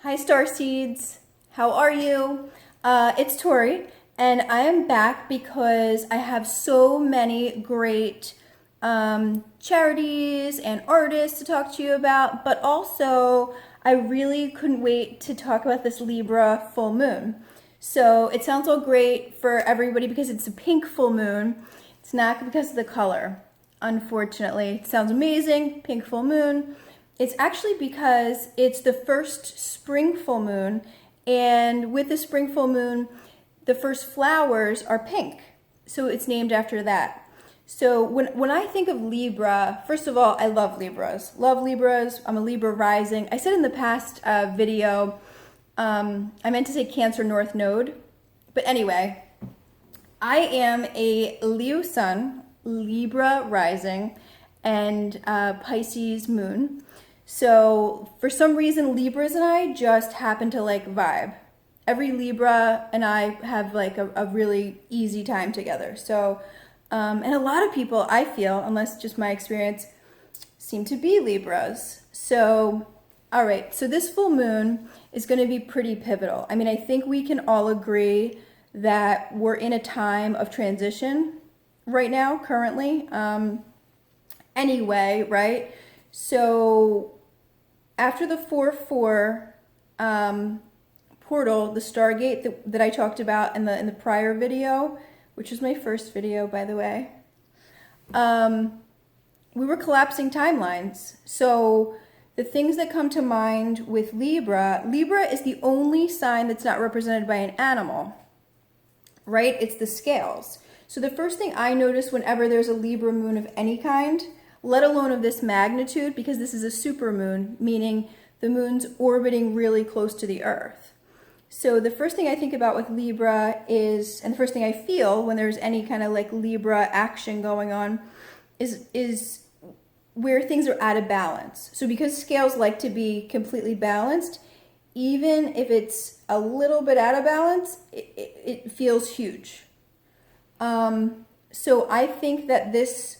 Hi Star Seeds, how are you? It's Tori, and I am back because I have so many great charities and artists to talk to you about, but also I really couldn't wait to talk about this Libra full moon. So it sounds all great for everybody because it's a pink full moon. It's not because of the color, unfortunately. It sounds amazing, pink full moon. It's actually because it's the first spring full moon, and with the spring full moon, the first flowers are pink. So it's named after that. So when I think of Libra, first of all, I love Libras. Love Libras. I'm a Libra rising. I said in the past video, I meant to say Cancer North Node. But anyway, I am a Leo sun, Libra rising, and Pisces moon. So for some reason, Libras and I just happen to like vibe. Every Libra and I have like a really easy time together. So, and a lot of people I feel, unless just my experience, seem to be Libras. So, all right, so this full moon is going to be pretty pivotal. I mean, I think we can all agree that we're in a time of transition right now, currently. Anyway, right? So after the 4-4 portal, the Stargate that I talked about in the prior video, which was my first video, by the way, we were collapsing timelines. So the things that come to mind with Libra is the only sign that's not represented by an animal, right? It's the scales. So the first thing I notice whenever there's a Libra moon of any kind, let alone of this magnitude, because this is a supermoon, meaning the moon's orbiting really close to the Earth. So the first thing I think about with Libra is, and the first thing I feel when there's any kind of like Libra action going on, is where things are out of balance. So because scales like to be completely balanced, even if it's a little bit out of balance, it feels huge. So I think that this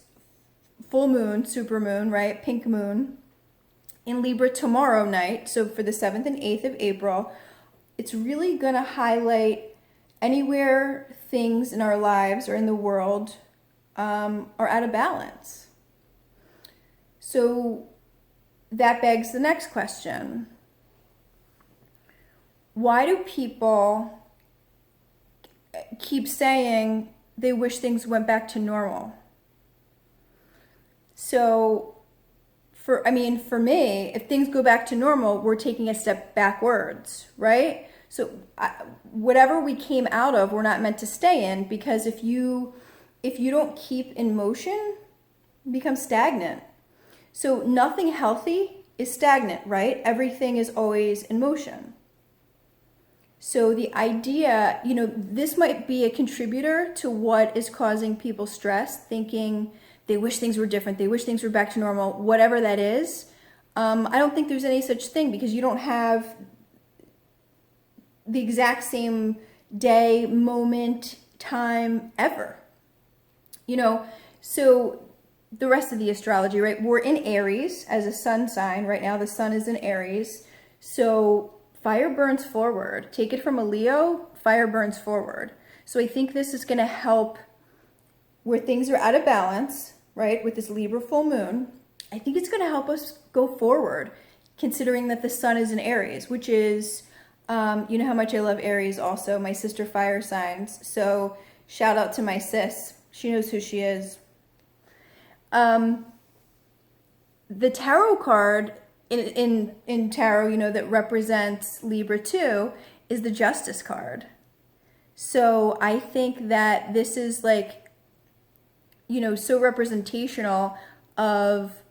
full moon, supermoon, right, pink moon, in Libra tomorrow night, so for the 7th and 8th of April, it's really going to highlight anywhere things in our lives or in the world are out of balance. So that begs the next question. Why do people keep saying they wish things went back to normal? So for me, if things go back to normal, we're taking a step backwards, right? So whatever we came out of, we're not meant to stay in, because if you don't keep in motion, you become stagnant. So nothing healthy is stagnant, right? Everything is always in motion. So the idea, this might be a contributor to what is causing people stress, thinking they wish things were different, they wish things were back to normal, whatever that is. I don't think there's any such thing, because you don't have the exact same day, moment, time ever. So the rest of the astrology, right? We're in Aries as a sun sign right now. The sun is in Aries. So fire burns forward. Take it from a Leo, fire burns forward. So I think this is going to help where things are out of balance, right, with this Libra full moon. I think it's going to help us go forward, considering that the sun is in Aries, which is, you know how much I love Aries also, my sister fire signs. So shout out to my sis. She knows who she is. The tarot card in tarot, that represents Libra too, is the Justice card. So I think that this is like, so representational of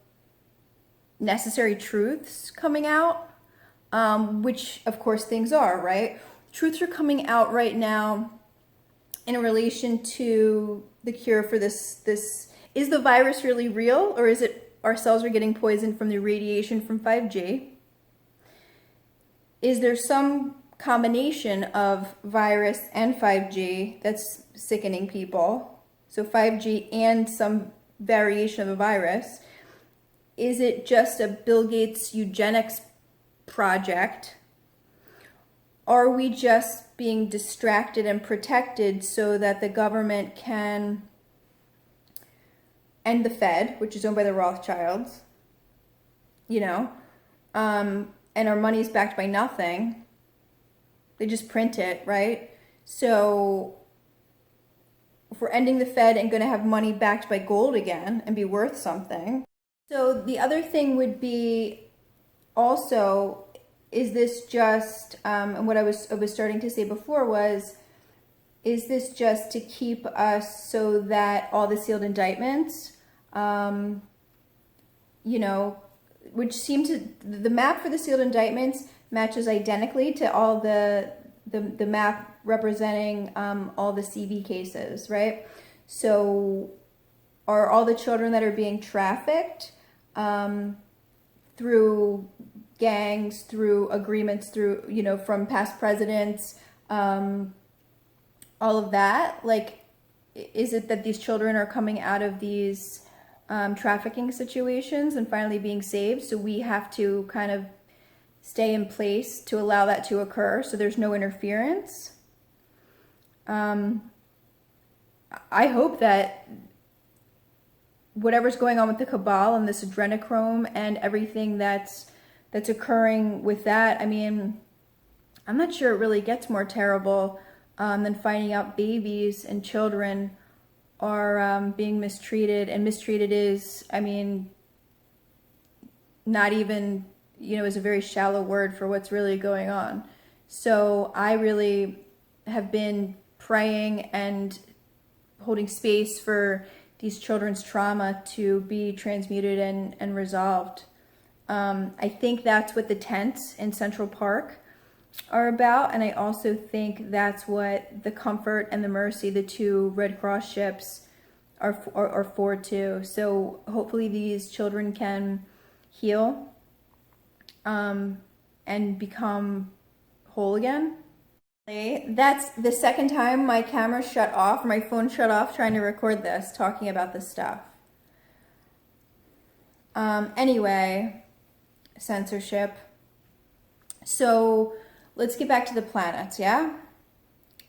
necessary truths coming out, which of course things are, right? Truths are coming out right now in relation to the cure for this. Is the virus really real, or is it our cells are getting poisoned from the radiation from 5G? Is there some combination of virus and 5G that's sickening people? So 5G and some variation of a virus. Is it just a Bill Gates eugenics project are we just being distracted and protected so that the government can end the Fed, which is owned by the Rothschilds, and our money's backed by nothing. They just print it, right? So if we're ending the Fed and going to have money backed by gold again and be worth something. So the other thing would be also, is this just, and what I was starting to say before was, is this just to keep us so that all the sealed indictments, which seem to, the map for the sealed indictments matches identically to all the map representing all the CV cases, right? So are all the children that are being trafficked through gangs, through agreements, through, from past presidents, all of that, like, is it that these children are coming out of these trafficking situations and finally being saved, so we have to kind of stay in place to allow that to occur so there's no interference? I hope that whatever's going on with the cabal and this adrenochrome and everything that's occurring with that, I mean, I'm not sure it really gets more terrible than finding out babies and children are being mistreated. And mistreated is, I mean, not even, is a very shallow word for what's really going on. So I really have been praying and holding space for these children's trauma to be transmuted and resolved. I think that's what the tents in Central Park are about, and I also think that's what the Comfort and the Mercy, the two Red Cross ships, are for too. So hopefully these children can heal and become whole again. That's the second time my camera shut off, my phone shut off trying to record this, talking about this stuff. Anyway, censorship. So let's get back to the planets, yeah?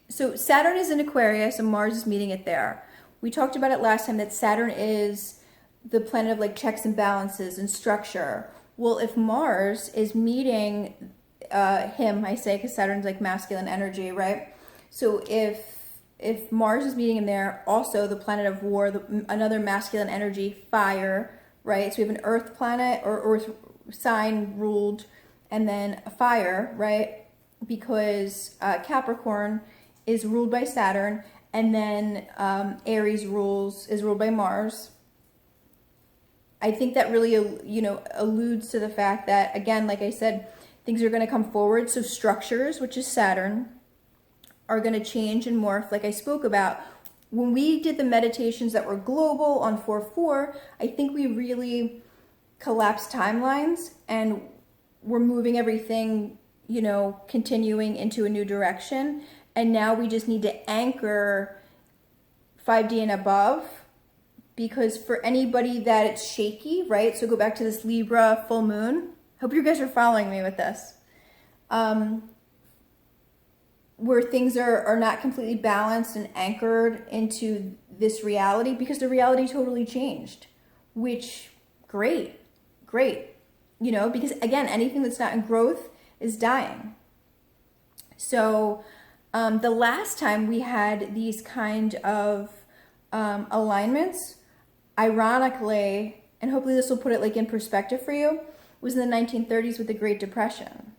So Saturn is in Aquarius and Mars is meeting it there. We talked about it last time that Saturn is the planet of like checks and balances and structure. Well, if Mars is meeting him, I say, because Saturn's like masculine energy, right? So if Mars is meeting him there, also the planet of war, another masculine energy, fire, right? So we have an Earth planet or Earth sign ruled, and then a fire, right? Because Capricorn is ruled by Saturn, and then Aries is ruled by Mars. I think that really, alludes to the fact that, again, like I said, things are going to come forward. So structures, which is Saturn, are going to change and morph, like I spoke about. When we did the meditations that were global on 4/4, I think we really collapsed timelines and we're moving everything, continuing into a new direction. And now we just need to anchor 5D and above, because for anybody that it's shaky, right? So go back to this Libra full moon. Hope you guys are following me with this. Where things are not completely balanced and anchored into this reality, because the reality totally changed, which great, because again, anything that's not in growth is dying. So the last time we had these kind of alignments, ironically, and hopefully this will put it like in perspective for you, was in the 1930s with the Great Depression.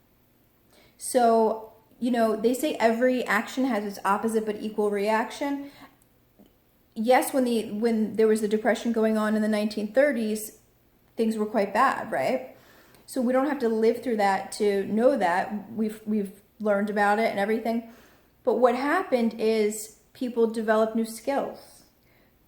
So, they say every action has its opposite but equal reaction. Yes, when there was the Depression going on in the 1930s, things were quite bad, right? So we don't have to live through that to know that. We've learned about it and everything. But what happened is people developed new skills.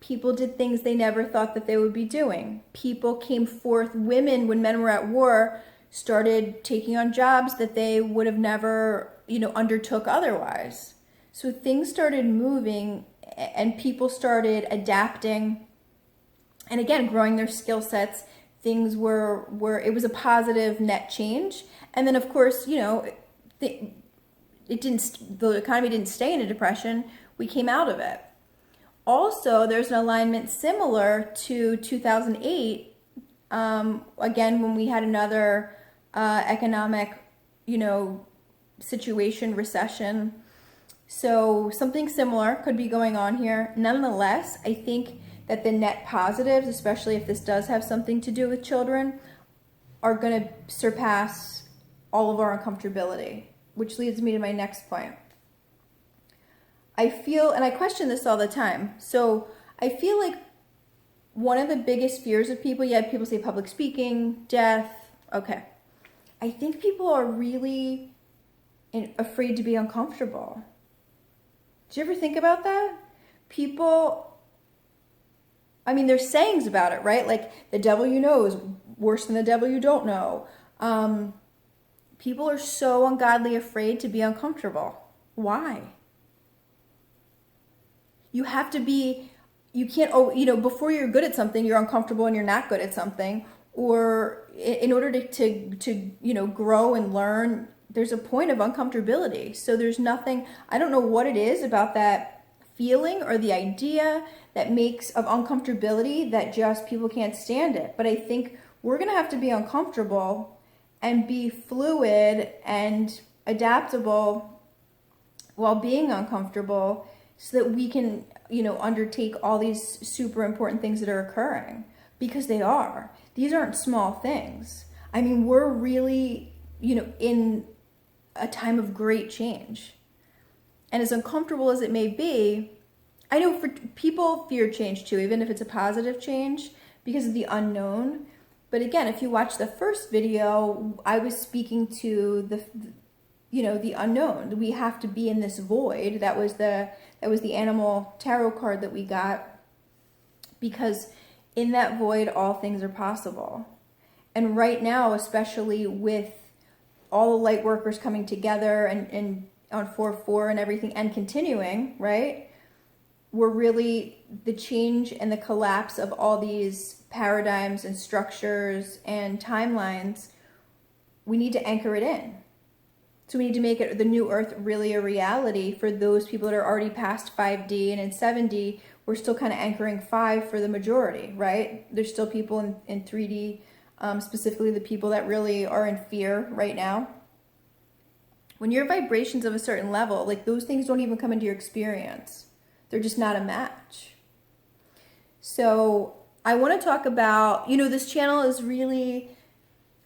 People did things they never thought that they would be doing. People came forth, women, when men were at war, started taking on jobs that they would have never, undertook otherwise. So things started moving and people started adapting and again, growing their skill sets. Things it was a positive net change. And then of course, the economy didn't stay in a depression. We came out of it. Also, there's an alignment similar to 2008, again, when we had another economic, situation, recession. So something similar could be going on here. Nonetheless, I think that the net positives, especially if this does have something to do with children, are going to surpass all of our uncomfortability, which leads me to my next point. I feel, and I question this all the time, so I feel like one of the biggest fears of people, people say public speaking, death, okay. I think people are really afraid to be uncomfortable. Did you ever think about that? People, there's sayings about it, right? Like, the devil you know is worse than the devil you don't know. People are so ungodly afraid to be uncomfortable. Why? You have to be, you can't, before you're good at something, you're uncomfortable and you're not good at something. Or in order to grow and learn, there's a point of uncomfortability. So there's nothing, I don't know what it is about that feeling or the idea that makes of uncomfortability that just people can't stand it. But I think we're going to have to be uncomfortable and be fluid and adaptable while being uncomfortable so that we can, undertake all these super important things that are occurring, because they are. These aren't small things. We're really, in a time of great change. And as uncomfortable as it may be, I know for people fear change too, even if it's a positive change, because of the unknown. But again, if you watch the first video, I was speaking to the unknown. We have to be in this void. That was the animal tarot card that we got, because in that void, all things are possible. And right now, especially with all the light workers coming together and on 4/4 and everything and continuing, right? We're really, the change and the collapse of all these paradigms and structures and timelines, we need to anchor it in. So we need to make it, the new earth, really a reality for those people that are already past 5D, and in 7D, we're still kind of anchoring 5 for the majority, right? There's still people in 3D, specifically the people that really are in fear right now. When your vibrations of a certain level, like, those things don't even come into your experience. They're just not a match. So I want to talk about, this channel is really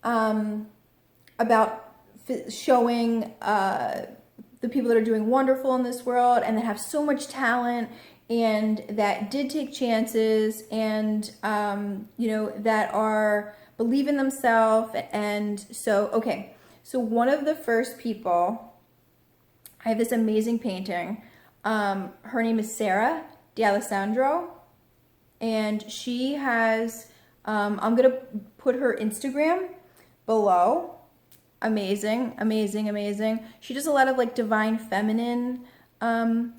about showing the people that are doing wonderful in this world and that have so much talent and that did take chances and, that are believe in themselves. And so, okay. So one of the first people, I have this amazing painting. Her name is Sarah D'Alessandro, and she has, I'm going to put her Instagram below. Amazing, amazing, amazing. She does a lot of like divine feminine. I'm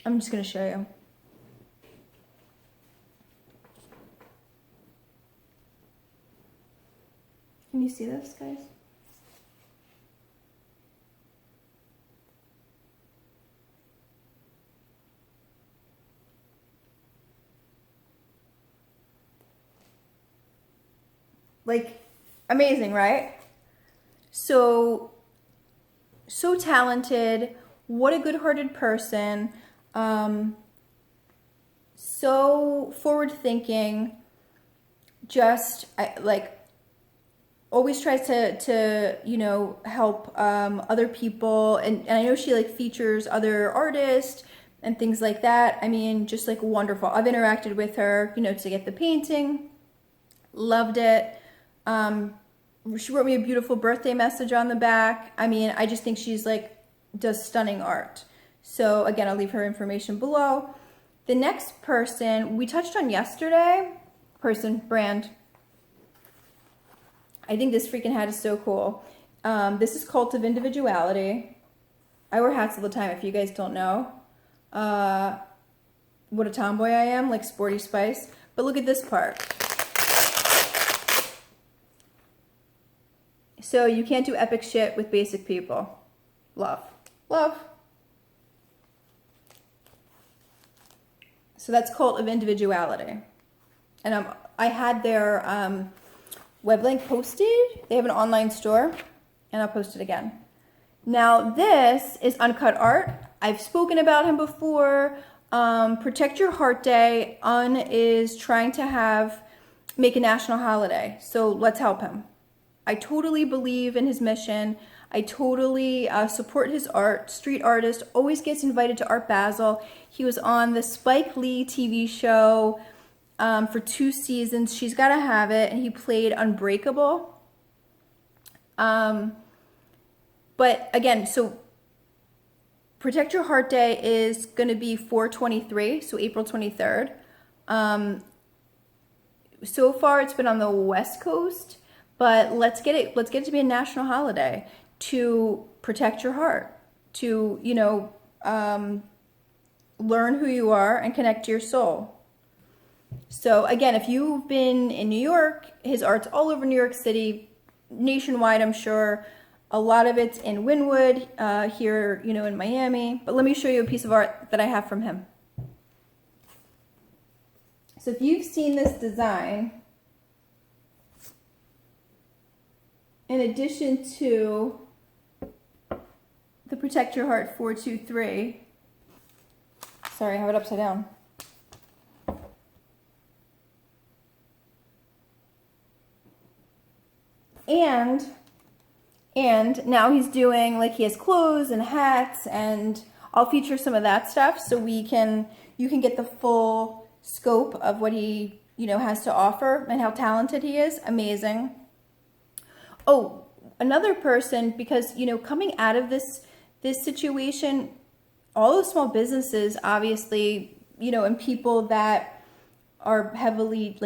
just going to show you. Can you see this, guys? Like, amazing, right? So talented, what a good-hearted person, so forward-thinking, just always tries to help other people, and I know she like features other artists and things like that. Just like wonderful. I've interacted with her, to get the painting, loved it. She wrote me a beautiful birthday message on the back. I just think she's does stunning art. So again, I'll leave her information below. The next person we touched on yesterday, brand. I think this freaking hat is so cool. This is Cult of Individuality. I wear hats all the time, if you guys don't know. What a tomboy I am, like Sporty Spice. But look at this part. So you can't do epic shit with basic people. Love. Love. So that's Cult of Individuality. And I had their web link posted. They have an online store, and I'll post it again. Now this is Uncut Art. I've spoken about him before. Protect Your Heart Day. Is trying to make a national holiday. So let's help him. I totally believe in his mission. I totally support his art. Street artist, always gets invited to Art Basel. He was on the Spike Lee TV show for 2 seasons. She's Gotta Have It, and he played Unbreakable. But again, so Protect Your Heart Day is going to be 4/23, so April 23rd. So far, it's been on the West Coast, but let's get it to be a national holiday to protect your heart, to learn who you are and connect to your soul. So again, if you've been in New York, his art's all over New York City, nationwide, I'm sure. A lot of it's in Wynwood, here, in Miami. But let me show you a piece of art that I have from him. So if you've seen this design, in addition to the Protect Your Heart 423, sorry, I have it upside down. And now he's doing, he has clothes and hats, and I'll feature some of that stuff so you can get the full scope of what he, has to offer and how talented he is. Amazing. Oh, another person, because, coming out of this situation, all the small businesses, obviously, and people that are heavily,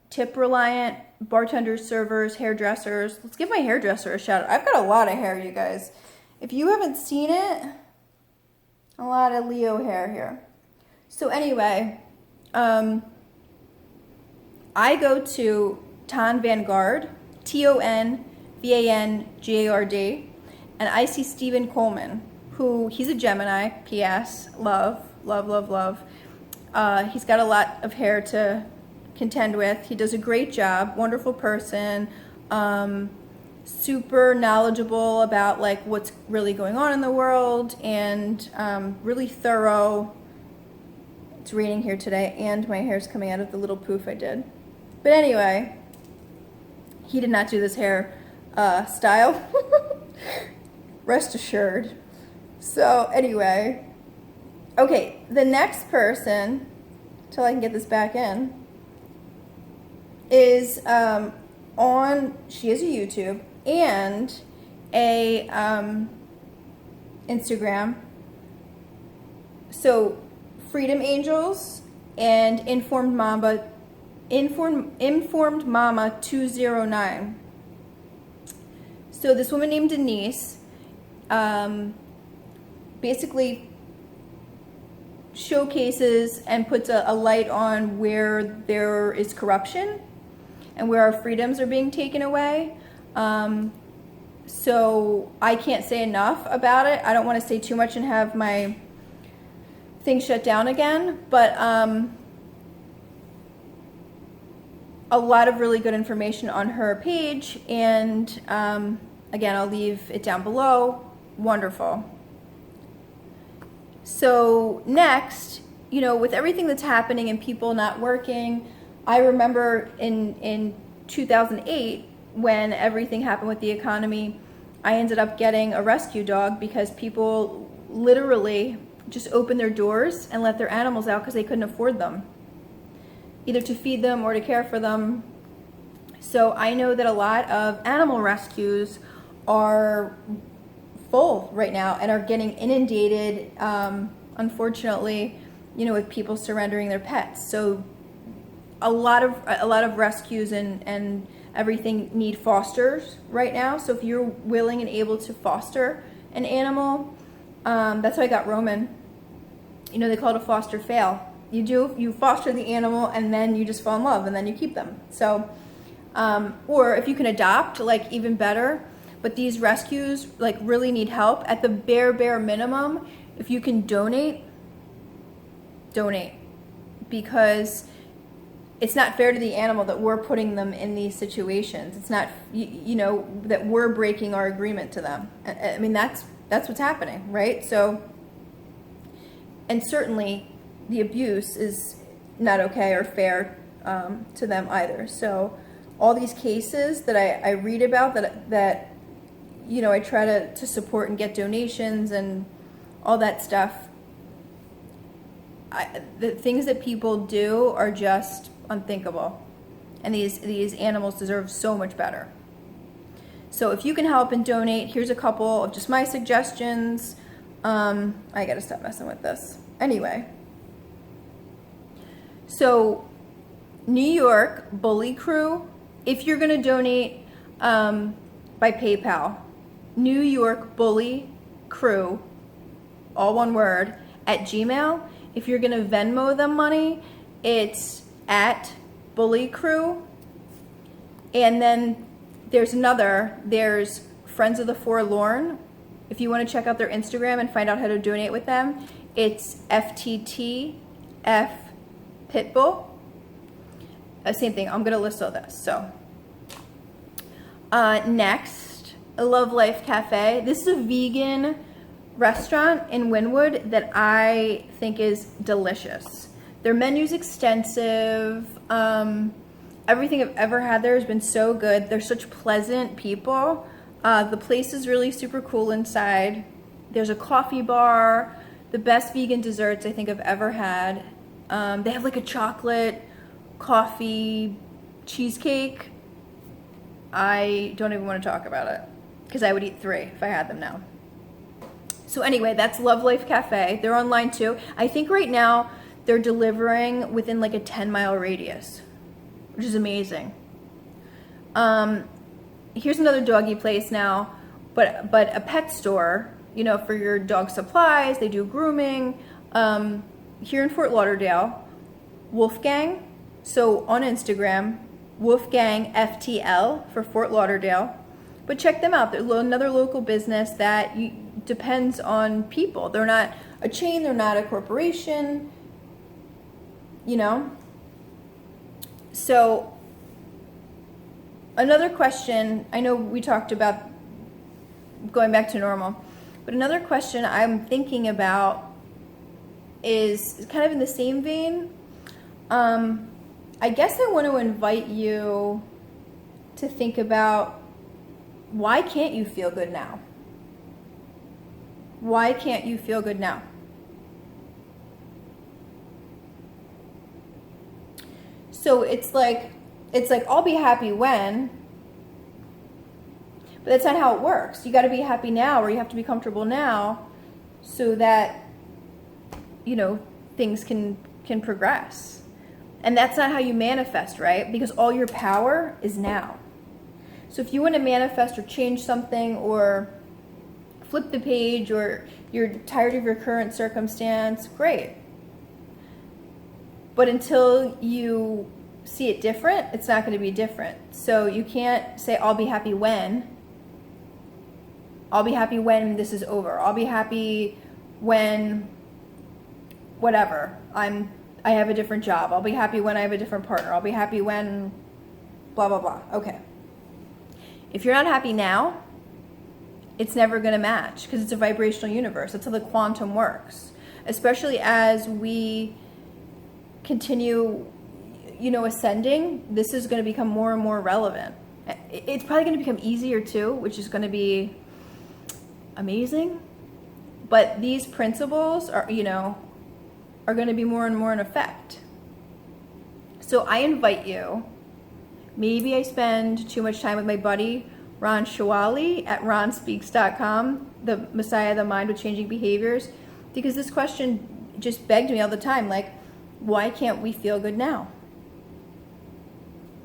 tip reliant, bartenders, servers, hairdressers. Let's give my hairdresser a shout out. I've got a lot of hair, you guys. If you haven't seen it, a lot of Leo hair here. So anyway, I go to Vanguard, TONVANGARD, and I see Stephen Coleman, who, he's a Gemini, PS, love. He's got a lot of hair to contend with. He does a great job, wonderful person, super knowledgeable about what's really going on in the world, and really thorough. It's raining here today, and my hair's coming out of the little poof I did. But anyway, he did not do this hair style. Rest assured. So anyway, okay, the next person, till I can get this back in, is she has a YouTube and a Instagram. So Freedom Angels and Informed Mama 209. So this woman named Denise basically showcases and puts a light on where there is corruption and where our freedoms are being taken away. So I can't say enough about it. I don't want to say too much and have my thing shut down again, but a lot of really good information on her page, and again, I'll leave it down below. Wonderful. So next, with everything that's happening and people not working, I remember in 2008, when everything happened with the economy, I ended up getting a rescue dog because people literally just opened their doors and let their animals out because they couldn't afford them, either to feed them or to care for them. So I know that a lot of animal rescues are full right now and are getting inundated, unfortunately, with people surrendering their pets. So a lot of rescues and everything need fosters right now. So if you're willing and able to foster an animal, that's how I got Roman. They call it a foster fail. You foster the animal and then you just fall in love and then you keep them. So, or if you can adopt, even better. but these rescues like really need help. At the bare minimum, if you can donate, because it's not fair to the animal that we're putting them in these situations. It's not, you know, that we're breaking our agreement to them. I mean, that's what's happening, right? So, and certainly the abuse is not okay or fair to them either. So all these cases that I read about that you know, I try to support and get donations and all that stuff, the things that people do are just unthinkable. And these animals deserve so much better. So if you can help and donate, here's a couple of just my suggestions. I gotta stop messing with this. Anyway. So New York Bully Crew, if you're gonna donate by PayPal, New York Bully Crew, all one word, at Gmail. If you're gonna Venmo them money, it's at Bully Crew. And then there's Friends of the Forlorn. If you want to check out their Instagram and find out how to donate with them, it's FTTF Pitbull. Same thing, I'm gonna list all this. So next, Love Life Cafe. This is a vegan restaurant in Wynwood that I think is delicious. Their menu's extensive. Everything I've ever had there has been so good. They're such pleasant people. The place is really super cool inside. There's a coffee bar, the best vegan desserts I think I've ever had. They have like a chocolate coffee cheesecake. I don't even want to talk about it because I would eat 3 if I had them now. So anyway, that's Love Life Cafe. They're online too. I think right now they're delivering within like a 10-mile radius, which is amazing. Here's another doggy place now, but a pet store, you know, for your dog supplies. They do grooming. Here in Fort Lauderdale, Wolfgang. So on Instagram, Wolfgang FTL for Fort Lauderdale. But check them out. They're another local business that depends on people. They're not a chain. They're not a corporation. You know. So another question, I know we talked about going back to normal, but another question I'm thinking about is kind of in the same vein. I guess I want to invite you to think about, why can't you feel good now? Why can't you feel good now? So it's like I'll be happy when, but that's not how it works. You got to be happy now, or you have to be comfortable now, so that, you know, things can progress. And that's not how you manifest, right? Because all your power is now. So if you want to manifest or change something or flip the page, or you're tired of your current circumstance, great. But until you see it different, it's not going to be different. So you can't say, I'll be happy when. I'll be happy when this is over. I'll be happy when whatever. I have a different job. I'll be happy when I have a different partner. I'll be happy when blah, blah, blah. Okay. If you're not happy now, it's never going to match, because it's a vibrational universe. That's how the quantum works. Especially as we continue, you know, ascending, this is going to become more and more relevant. It's probably going to become easier too, which is going to be amazing. But these principles are, you know, are going to be more and more in effect. So I invite you, maybe I spend too much time with my buddy Ron Shawali at ronspeaks.com, the Messiah of the Mind with Changing Behaviors, because this question just begged me all the time, like, why can't we feel good now?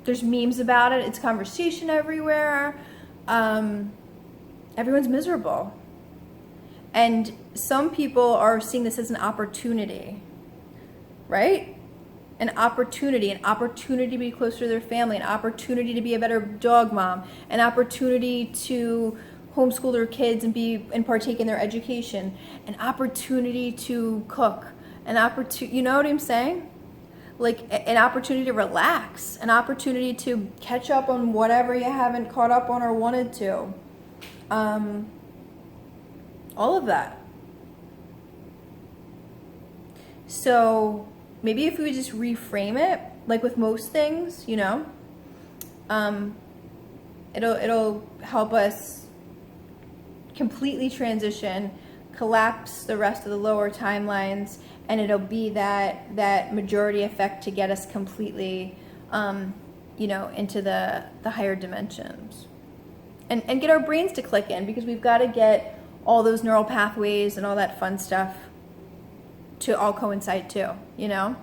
There's memes about it. It's conversation everywhere. Everyone's miserable. And some people are seeing this as an opportunity, right? an opportunity to be closer to their family, an opportunity to be a better dog mom, an opportunity to homeschool their kids and partake in their education, an opportunity to cook, an opportunity, you know what I'm saying? Like an opportunity to relax, an opportunity to catch up on whatever you haven't caught up on or wanted to. All of that. So maybe if we would just reframe it, like with most things, you know, it'll help us completely transition, collapse the rest of the lower timelines, and it'll be that majority effect to get us completely, you know, into the higher dimensions, and get our brains to click in, because we've got to get all those neural pathways and all that fun stuff to all coincide too, you know?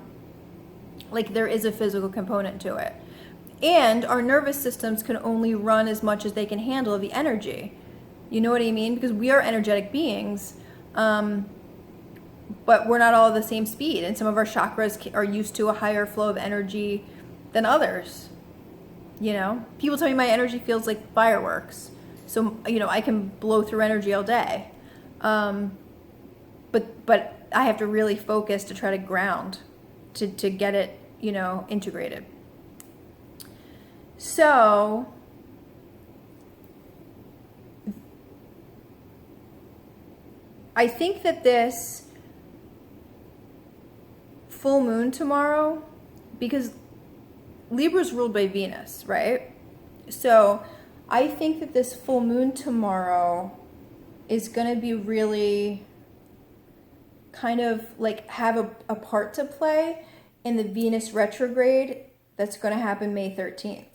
Like there is a physical component to it. And our nervous systems can only run as much as they can handle of the energy. You know what I mean? Because we are energetic beings, but we're not all the same speed. And some of our chakras are used to a higher flow of energy than others. You know? People tell me my energy feels like fireworks. So, you know, I can blow through energy all day. But I have to really focus to try to ground, to get it, you know, integrated. So, I think that this full moon tomorrow, because Libra's ruled by Venus, right? So, I think that this full moon tomorrow is going to be really kind of like have a part to play in the Venus retrograde that's going to happen May 13th.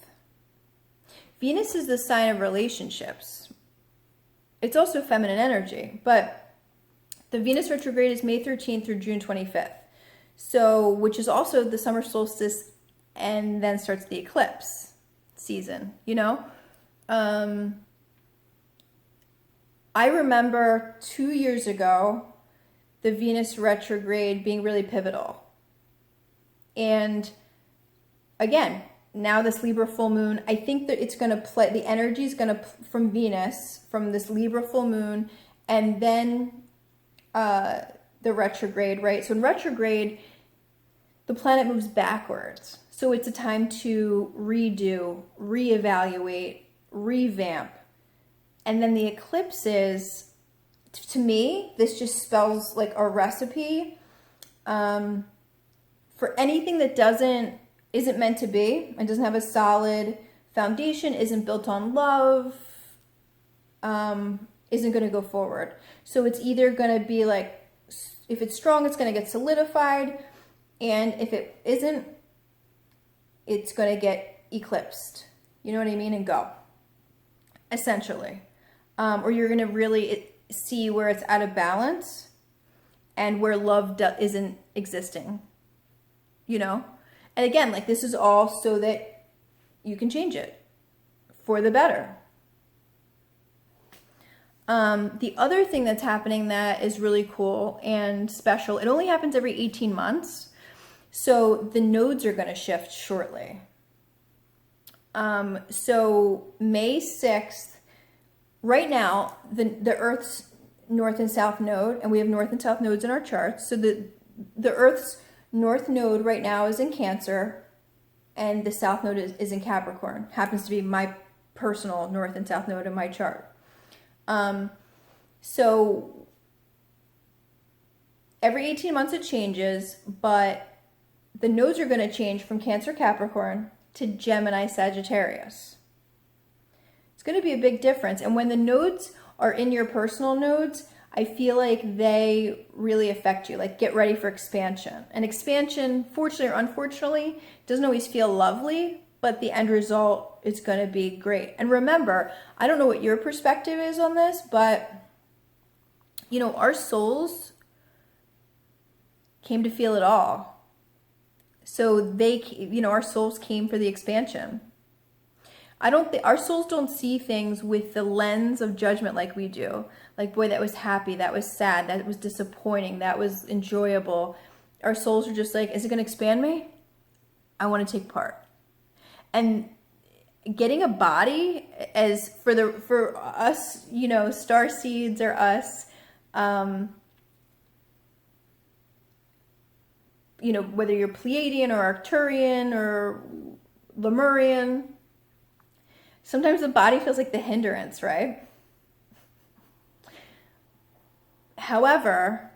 Venus is the sign of relationships. It's also feminine energy, but the Venus retrograde is May 13th through June 25th. So, which is also the summer solstice, and then starts the eclipse season, you know? I remember 2 years ago, the Venus retrograde being really pivotal. And again, now this Libra full moon, I think that it's going to play, the energy is going to, from Venus, from this Libra full moon, and then the retrograde, right? So in retrograde, the planet moves backwards. So it's a time to redo, reevaluate, revamp. And then the eclipses, to me, this just spells like a recipe for anything that isn't meant to be and doesn't have a solid foundation, isn't built on love, isn't going to go forward. So it's either going to be like, if it's strong, it's going to get solidified, and if it isn't, it's going to get eclipsed. You know what I mean? And go, essentially. Or you're going to really see where it's out of balance and where love isn't existing, you know? And again, like this is all so that you can change it for the better. The other thing that's happening that is really cool and special, it only happens every 18 months. So the nodes are going to shift shortly. So May 6th, right now, the Earth's north and south node, and we have north and south nodes in our charts. So the Earth's north node right now is in Cancer, and the south node is in Capricorn. Happens to be my personal north and south node in my chart. So every 18 months it changes, but the nodes are going to change from Cancer, Capricorn to Gemini, Sagittarius. It's going to be a big difference. And when the nodes are in your personal nodes, I feel like they really affect you. Like, get ready for expansion. And expansion, fortunately or unfortunately, doesn't always feel lovely, but the end result is going to be great. And remember, I don't know what your perspective is on this, but, you know, our souls came to feel it all. So they, you know, our souls came for the expansion. Our souls don't see things with the lens of judgment like we do. Like, boy, that was happy, that was sad, that was disappointing, that was enjoyable. Our souls are just like, is it going to expand me? I want to take part. And getting a body, as for us, you know, star seeds or us, you know, whether you're Pleiadian or Arcturian or Lemurian, sometimes the body feels like the hindrance, right? However,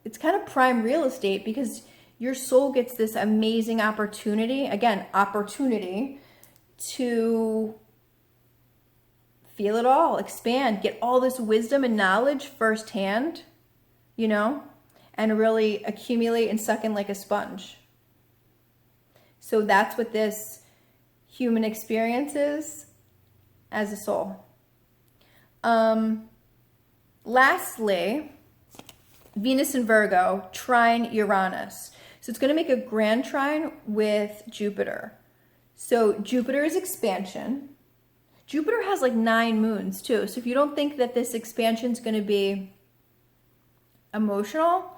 it's kind of prime real estate because your soul gets this amazing opportunity, again, opportunity to feel it all, expand, get all this wisdom and knowledge firsthand, you know, and really accumulate and suck in like a sponge. So that's what this human experience is as a soul. Lastly, Venus in Virgo, trine Uranus. So it's going to make a grand trine with Jupiter. So Jupiter is expansion. Jupiter has like 9 moons too. So if you don't think that this expansion is going to be emotional,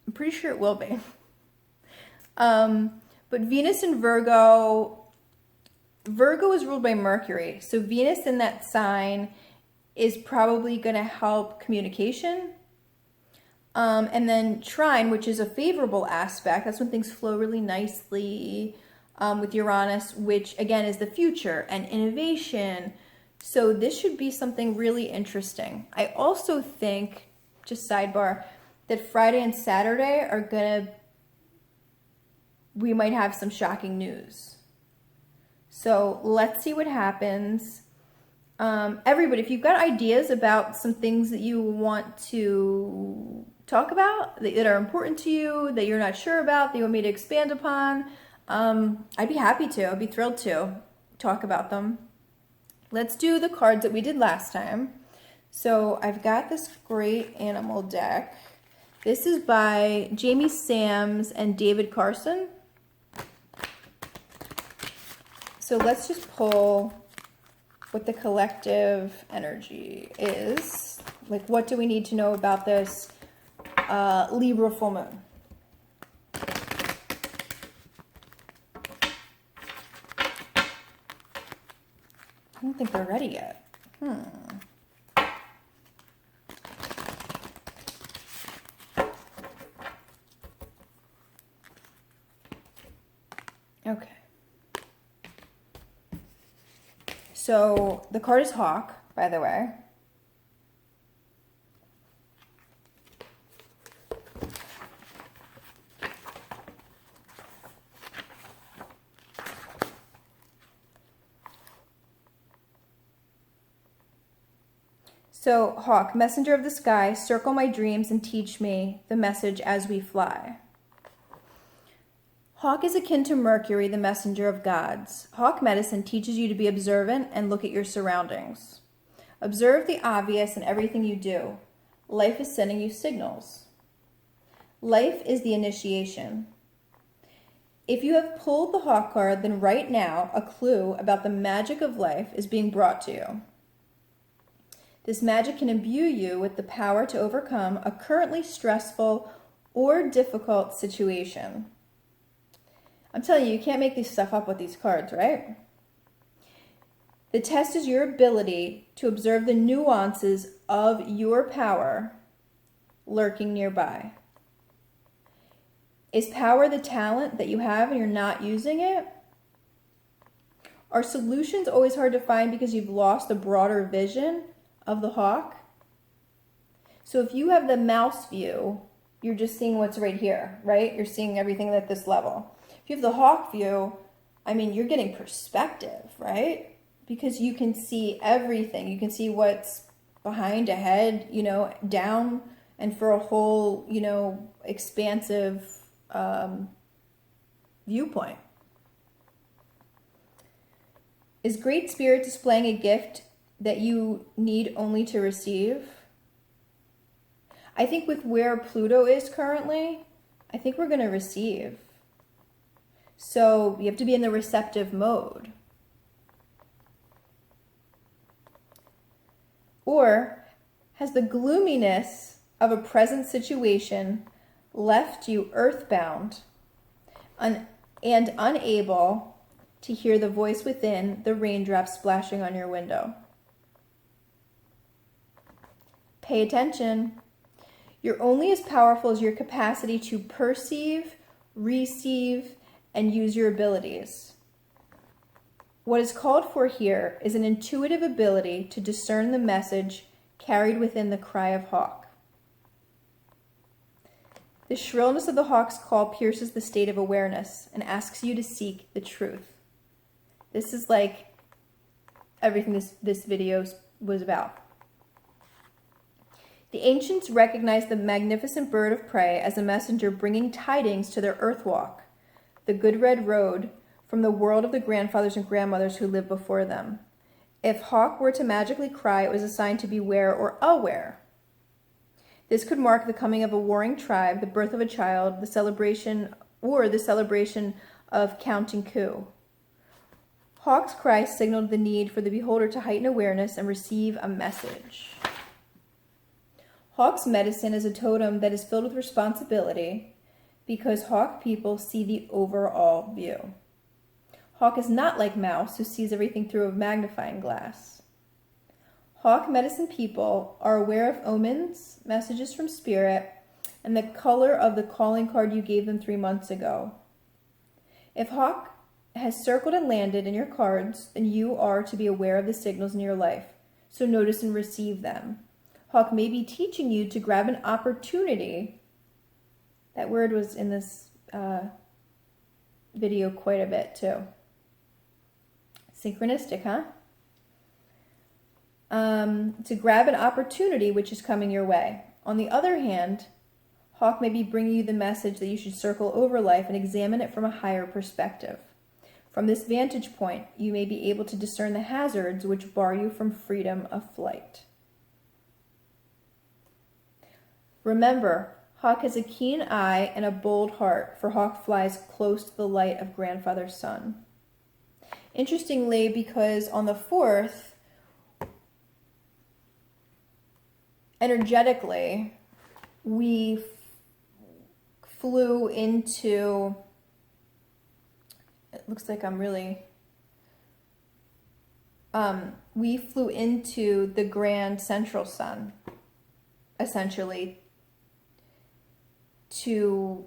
I'm pretty sure it will be. But Venus in Virgo, Virgo is ruled by Mercury. So Venus in that sign is probably going to help communication. And then trine, which is a favorable aspect, that's when things flow really nicely with Uranus, which again is the future and innovation. So this should be something really interesting. I also think, just sidebar, that Friday and Saturday we might have some shocking news. So let's see what happens. Everybody, if you've got ideas about some things that you want to talk about, that are important to you, that you're not sure about, that you want me to expand upon, I'd be happy to. I'd be thrilled to talk about them. Let's do the cards that we did last time. So I've got this great animal deck. This is by Jamie Sams and David Carson. So let's just pull what the collective energy is. Like, what do we need to know about this Libra full moon? I don't think they're ready yet. Okay. So the card is Hawk, by the way. So Hawk, messenger of the sky, circle my dreams and teach me the message as we fly. Hawk is akin to Mercury, the messenger of gods. Hawk medicine teaches you to be observant and look at your surroundings. Observe the obvious in everything you do. Life is sending you signals. Life is the initiation. If you have pulled the Hawk card, then right now a clue about the magic of life is being brought to you. This magic can imbue you with the power to overcome a currently stressful or difficult situation. I'm telling you, you can't make this stuff up with these cards, right? The test is your ability to observe the nuances of your power lurking nearby. Is power the talent that you have and you're not using it? Are solutions always hard to find because you've lost the broader vision of the Hawk? So if you have the mouse view, you're just seeing what's right here, right? You're seeing everything at this level. If you have the Hawk view, I mean, you're getting perspective, right? Because you can see everything. You can see what's behind, ahead, you know, down, and for a whole, you know, expansive viewpoint. Is Great Spirit displaying a gift that you need only to receive? I think with where Pluto is currently, I think we're going to receive. So you have to be in the receptive mode. Or has the gloominess of a present situation left you earthbound, and unable to hear the voice within, the raindrops splashing on your window. Pay attention. You're only as powerful as your capacity to perceive, receive, and use your abilities. What is called for here is an intuitive ability to discern the message carried within the cry of hawk. The shrillness of the hawk's call pierces the state of awareness and asks you to seek the truth. This is like everything this video was about. The ancients recognized the magnificent bird of prey as a messenger bringing tidings to their earthwalk, the good red road, from the world of the grandfathers and grandmothers who lived before them. If hawk were to magically cry, it was a sign to beware or aware. This could mark the coming of a warring tribe, the birth of a child, the celebration of counting coup. Hawk's cry signaled the need for the beholder to heighten awareness and receive a message. Hawk's medicine is a totem that is filled with responsibility because hawk people see the overall view. Hawk is not like mouse, who sees everything through a magnifying glass. Hawk medicine people are aware of omens, messages from spirit, and the color of the calling card you gave them 3 months ago. If hawk has circled and landed in your cards, then you are to be aware of the signals in your life, so notice and receive them. Hawk may be teaching you to grab an opportunity. That word was in this video quite a bit too. Synchronistic, huh? To grab an opportunity which is coming your way. On the other hand, hawk may be bringing you the message that you should circle over life and examine it from a higher perspective. From this vantage point, you may be able to discern the hazards which bar you from freedom of flight. Remember, hawk has a keen eye and a bold heart, for hawk flies close to the light of grandfather's sun. Interestingly, because on the 4th, energetically, we flew into, it looks like I'm really, we flew into the grand central sun, essentially, to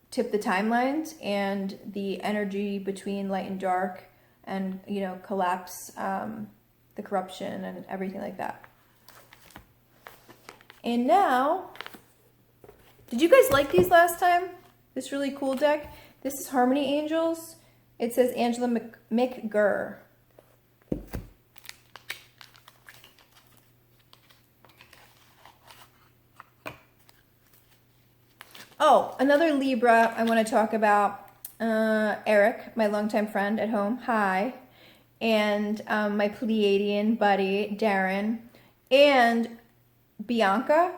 tip the timelines and the energy between light and dark and, collapse the corruption and everything like that. And now, did you guys like these last time? This really cool deck? This is Harmony Angels. It says Angela McGurr. Oh, another Libra I want to talk about, Eric, my longtime friend at home, hi, and my Pleiadian buddy, Darren, and Bianca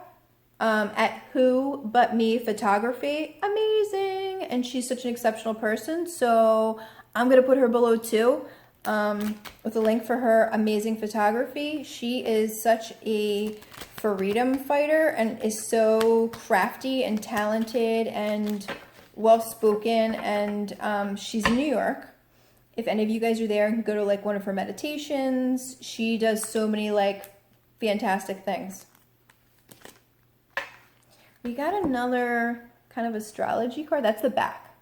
at Who But Me Photography. Amazing! And she's such an exceptional person, so I'm going to put her below too, with a link for her amazing photography. She is such a freedom fighter and is so crafty and talented and well-spoken, and she's in New York. If any of you guys are there and can go to like one of her meditations, she does so many like fantastic things. We got another kind of astrology card. That's the back.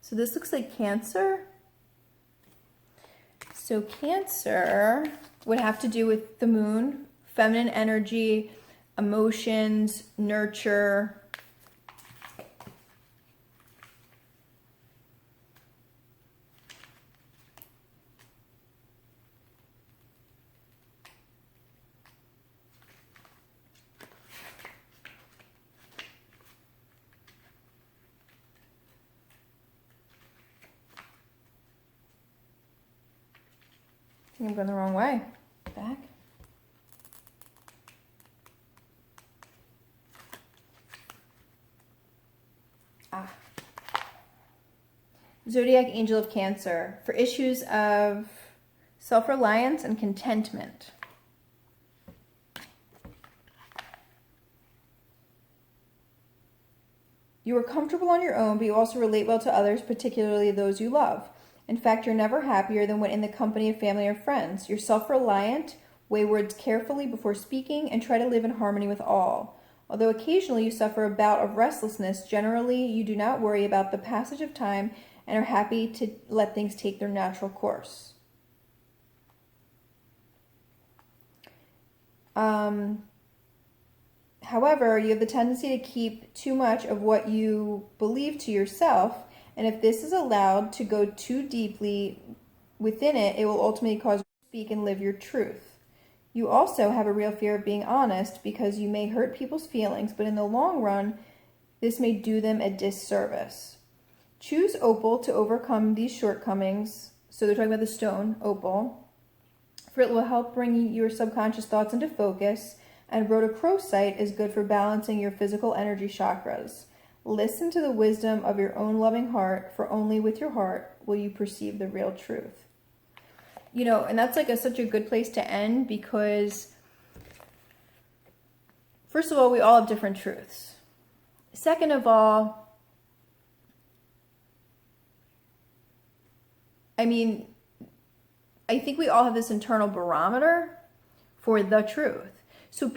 So this looks like Cancer. So Cancer would have to do with the moon, feminine energy, emotions, nurture. I think I'm going the wrong way. Back. Zodiac Angel of Cancer for issues of self-reliance and contentment. You are comfortable on your own, but you also relate well to others, particularly those you love. In fact, you're never happier than when in the company of family or friends. You're self-reliant, weigh words carefully before speaking, and try to live in harmony with all. Although occasionally you suffer a bout of restlessness, generally you do not worry about the passage of time and are happy to let things take their natural course. However, you have the tendency to keep too much of what you believe to yourself, and if this is allowed to go too deeply within it, it will ultimately cause you to speak and live your truth. You also have a real fear of being honest because you may hurt people's feelings, but in the long run, this may do them a disservice. Choose opal to overcome these shortcomings. So they're talking about the stone, opal, for it will help bring your subconscious thoughts into focus, and rhodochrosite is good for balancing your physical energy chakras. Listen to the wisdom of your own loving heart, for only with your heart will you perceive the real truth. You know, and that's like such a good place to end, because first of all, we all have different truths. Second of all, I mean, I think we all have this internal barometer for the truth. So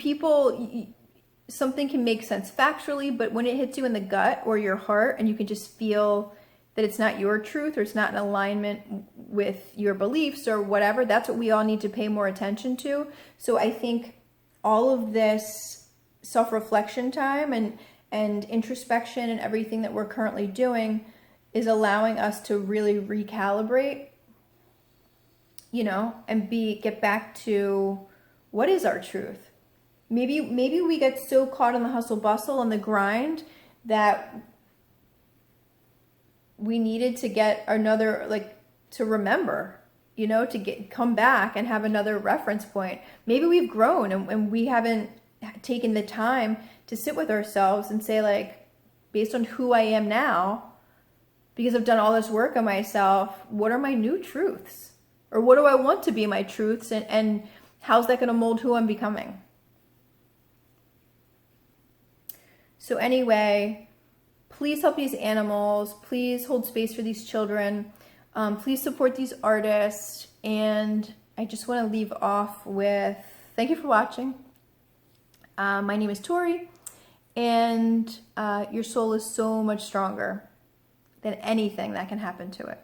something can make sense factually, but when it hits you in the gut or your heart and you can just feel that it's not your truth or it's not in alignment with your beliefs or whatever, that's what we all need to pay more attention to. So I think all of this self-reflection time and introspection and everything that we're currently doing is allowing us to really recalibrate, you know, and get back to what is our truth. Maybe we get so caught in the hustle bustle and the grind that we needed to get another, like, to remember, you know, to come back and have another reference point. Maybe we've grown and we haven't taken the time to sit with ourselves and say, like, based on who I am now, because I've done all this work on myself, what are my new truths? Or what do I want to be my truths, and how's that going to mold who I'm becoming? So anyway, please help these animals. Please hold space for these children. Please support these artists. And I just want to leave off with, thank you for watching. My name is Tori, and your soul is so much stronger than anything that can happen to it.